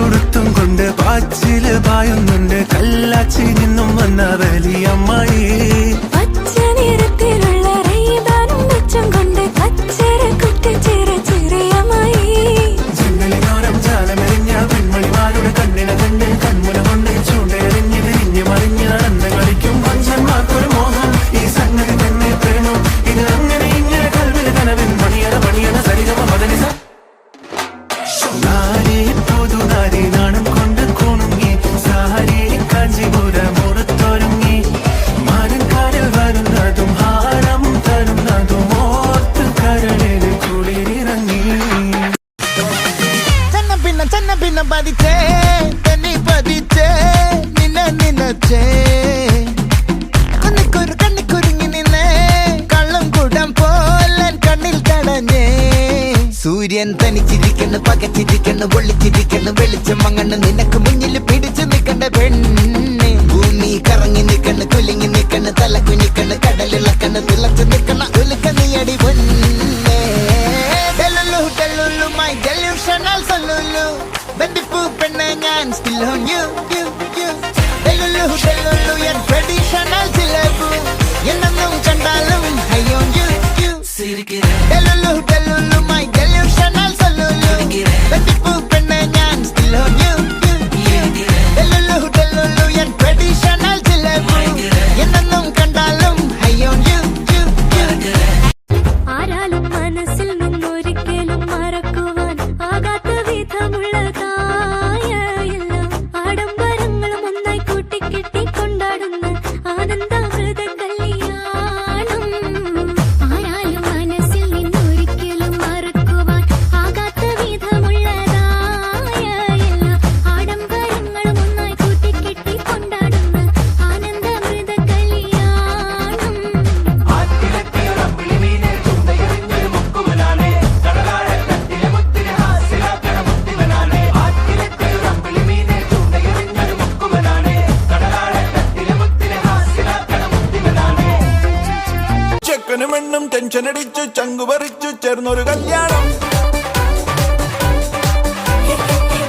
പട്ടുടുത്തും കൊണ്ട് പാച്ചില് പായുന്നുണ്ട് കല്ലാച്ചി നിന്നും വന്ന വലിയമ്മായി. പച്ച നിറത്തിലുള്ള റൈബാനും വെച്ചും കൊണ്ട് കച്ചര കുട്ടി ചെറിയമ്മായി. ജനലിനോരം ജാലമെറിഞ്ഞ പെൺമണിമാരുടെ കണ്ണിനെ കണ്ട് കൺമുന കൊണ്ട് ചൂണ്ടെറിഞ്ഞ് തിരിഞ്ഞ് മറിഞ്ഞ് നടന്ന് കളിക്കും പഞ്ചന്മാർക്കൊരു മോഹം. ഈ സംഗതി തന്നെ പ്രേമം. ഇത് അങ്ങനെ ഇങ്ങനെ കൽവിൽ കനവിൻ മണിയറ മണിയറ സരിഗമ പദനിസ. നാരി പുതുനാരി നാണം കൊണ്ട് കുണുങ്ങി സാരി കാഞ്ചിപുരം മുറത്തൊരുങ്ങി മാനക്കാരിൽ വരുന്നതും ഹാരം തരുന്നതും ഓർത്ത് കരളിൽ കുളിരിറങ്ങി. ചെന്ന പിന്ന പതിച്ചേ തെന്നി പതിച്ചേ നിന്നച്ചേ കണ്ണിക്കുരുങ്ങി നിന്നേ കള്ളം കൂടം പോലൻ കണ്ണിൽ തടഞ്ഞേ. സൂര്യൻ തനിച്ചിരിക്കണ് പകച്ചിരിക്കണ് പൊള്ളിച്ചിരിക്കണ് വെളിച്ചം മങ്ങണ് നിനക്ക് മുന്നിൽ പിടിച്ചു നിൽക്കണ്ട പെണ്ണ്. ഭൂമി കറങ്ങി നിൽക്കണ് കുലുങ്ങി നിൽക്കണ് തല കുനിക്കണ് കടലിളക്കണ് തിളച്ചു നിൽക്കണ ഉലുക്ക നീയടി പൊന്നേ. my delusional salulu ബന്ദിപ്പൂ പെണ്ണെ ഞാൻ still on you delulu your traditional ചിലബു എന്നും കണ്ടാലും high on you delulu my delusional salulu ബന്ദിപ്പൂ പെണ്ണെ ഞാൻ still on you delulu your traditional ചിലബു എന്നും കണ്ടാലും high on you. ആരാലും മനസ്സിൽ നിന്നൊരിക്കലും മറക്കുവാൻ ആകാത്ത വിധമുള്ളതായ എല്ലാം ആഡംബരങ്ങളും ഒന്നായി കൂട്ടിക്കെട്ടി കൊണ്ടാടുന്ന ആനന്ദാമൃത കല്യാണം. ആരാലും മനസ്സിൽ നിന്നൊരിക്കലും മറക്കുവാൻ ആകാത്ത വിധമുള്ളതായ എല്ലാം ആഡംബരങ്ങളും ഒന്നായി കൂട്ടിക്കെട്ടി കൊണ്ടാടുന്ന ആനന്ദാമൃത കല്യാണം. ചെക്കനും എണ്ണും ടെൻഷൻ അടിച്ചു ചങ്കു പറിച്ചു ചേർന്നൊരു കല്യാണം.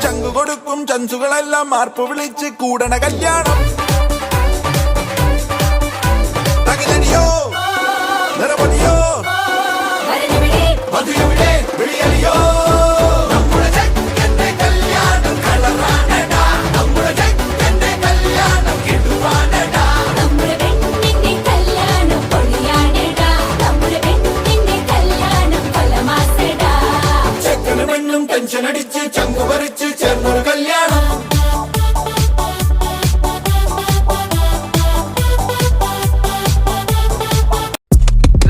ചങ്കു കൊടുക്കും ചൻസുകളെല്ലാം മാർപ്പ് വിളിച്ച് കൂടണ കല്യാണം. തകിലടിയോ നിറപടിയോ മധുരവിടെ വിളിയലിയോ ടെൻഷനടിച്ച് ചങ്കു പറിച്ച് ചേർന്നൊരു കല്യാണം.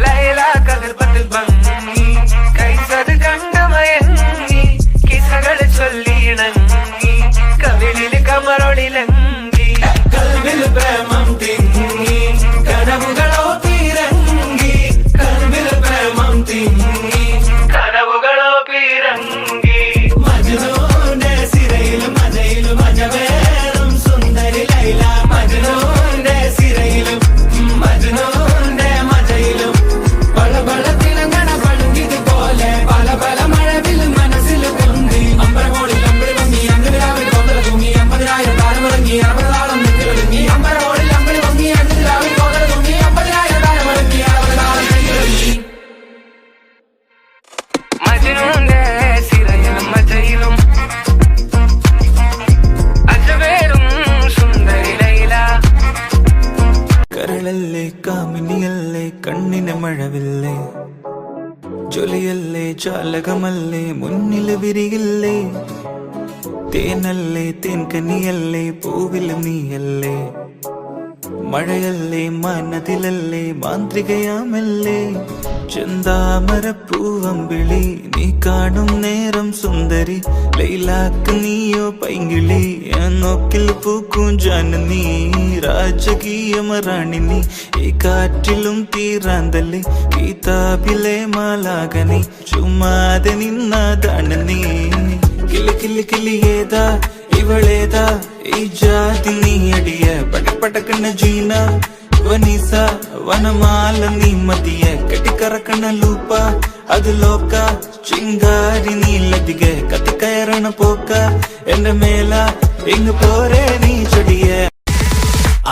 ലൈല കതിർപ്പത്തിൽ ഭംഗി കൈസത് കണ്ടമയങ്ങി കിസകൾ ചൊല്ലിയിണങ്ങി കവിളിൽ കമറൊളിലങ്ങി കൽവിൽ പ്രേമം തിങ്ങി കനവുകളോ തീരങ്ങി കൽവിൽ പ്രേമം തിങ്ങി കനവുകളോ പീരങ്ങി. മജ്നൂന്റെ സിരയിലും മജയിലും മജവേറും സുന്ദരി ലൈല. മജ്നൂന്റെ സിരയിലും മജ്നൂന്റെ മജയിലും പല പല തിളങ്ങണ പളുങ്കിത് പോലെ പല പല മഴവിൽ മനസ്സിൽ പൊന്തി അമ്പരമോളിൽ അമ്പിളി ഭംഗി അങ്ങിരാവിൽ കോതല തൂങ്ങി 50,000 താരമിറങ്ങി 60 താളം നെറ്റിലൊരുങ്ങി അമ്പരമോളിൽ അമ്പിളി ഭംഗി അങ്ങിരാവിൽ കോതല തൂങ്ങി 50,000 താരമിറങ്ങി 60 താളം നെറ്റിലൊരുങ്ങി. മജ്നൂന്റെ സിരയിലും മജയിലും അജവേറും സുന്ദരി ലൈല. കരളല്ലേ കാമിനിയല്ലേ കണ്ണിന് മഴവില്ലേ ജൊലിയല്ലേ ജാലകമല്ലേ മുന്നില് വിരിയില്ലേ തേനല്ലേ തേൻകനിയല്ലേ പൂവില് നീയല്ലേ മഴയല്ലേ മനതിലല്ലേ മാന്ത്രികയാമല്ലേ ചെന്താമരപ്പൂവമ്പിളി നീ കാണും നേരം സുന്ദരി ലൈലാക്ക് നീയോ പൈങ്കിളി നോക്കിൽ പൂക്കും ജാനനീ രാജകീയമറാണി നീ ഈ കാറ്റിലും തീരാന്തല്ലേ കിതാബിലെ മാലാകനി ചുമ്മാതെ നിന്നതാണ് നീ. കിളി കിളി കിളിയേതാ ഇവളേതാ ഈ ജാതി നീ അടിയ പടപടക്കണ ജീന വനീസ വനമാല നീ മതിയ കെട്ടിക്കറക്കണ ലൂപ്പ ಅದು ಲೋಕ ಚಿಂಗಾರಿ ನೀಲದಿಗೆ ಕತೆ ಕಯರಣ ಪೋಕ എന്റെ മേല ഇങ്ങ് പോരെ നീ ചൊടിയെ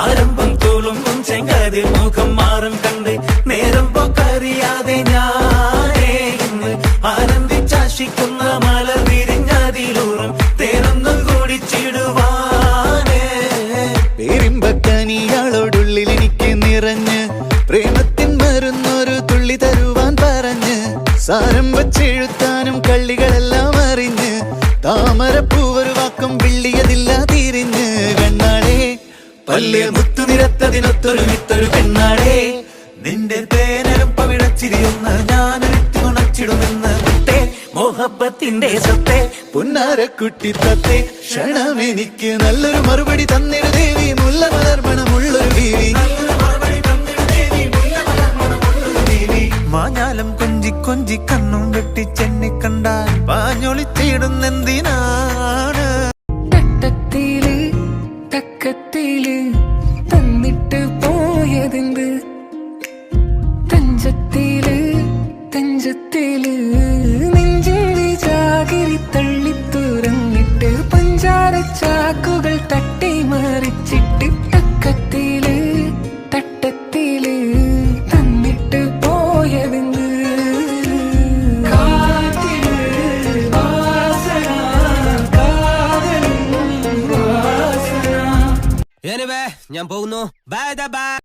ആരംഭം തോളും ചെങ്കാതിൽ മുഖം മാറും കണ്ട് നേരം പൊക്കറിയാതെ ഞാനേ ഇന്ന് ആനന്ദിച്ചാശിക്കുന്ന മല വിരിഞ്ഞതിലൂറും തേരൊന്നും കൂടിച്ചിടുവാനേ പേരിമ്പക്കനിയാളോടുള്ളിൽ എനിക്ക് നിറഞ്ഞ് പ്രേമത്തിൻ മരുന്നൊരു തുള്ളി തരുവാൻ പറഞ്ഞ് സാരം വച്ചെഴുത്താനും കള്ളികളെല്ലാം അറിഞ്ഞ് താമരപ്പൂവൊരു വാക്കും വിള്ളിയതില്ല തിരിഞ്ഞ് കണ്ണാടേ പല്ല് മുത്തു നിരത്തതിനൊത്തൊരു വിത്തൊരു പെണ്ണാടേ നിന്റെ തേനരും പവിഴച്ചിരിയൊന്ന് ഞാനൊരുത്തി ഉണച്ചിടുമെന്ന് മുട്ടേ മോഹബത്തിന്റെ സത്തേ പുന്നാരക്കുട്ടി തത്തേ ക്ഷണമെനിക്ക് നല്ലൊരു മറുപടി തന്നിട ദേവി മുല്ല മലർമണമുള്ളൊരു ദേവി മാഞ്ഞാലം കൊഞ്ചി കൊഞ്ചി കണ്ണും വെട്ടി ചെന്നി കണ്ടാൽ പാഞ്ഞൊളിച്ചിടുന്നെന്തിനാണ് തട്ടത്തില് തക്കത്തില് തന്നിട്ട് പോയതെന്ത് തഞ്ചത്തില് തഞ്ചത്തില് നെഞ്ചിന്റെ ചാകിരി തള്ളി തുറന്നിട്ട് പഞ്ചാര ചാക്കുകൾ തട്ടി മറിച്ചിട്ട് തക്കത്തില് തട്ടത്തില് തന്നിട്ട് പോയതെന്ത് കാറ്റില് വാസന കാതലിൻ വാസന ഞാൻ പോകുന്നു ബൈ.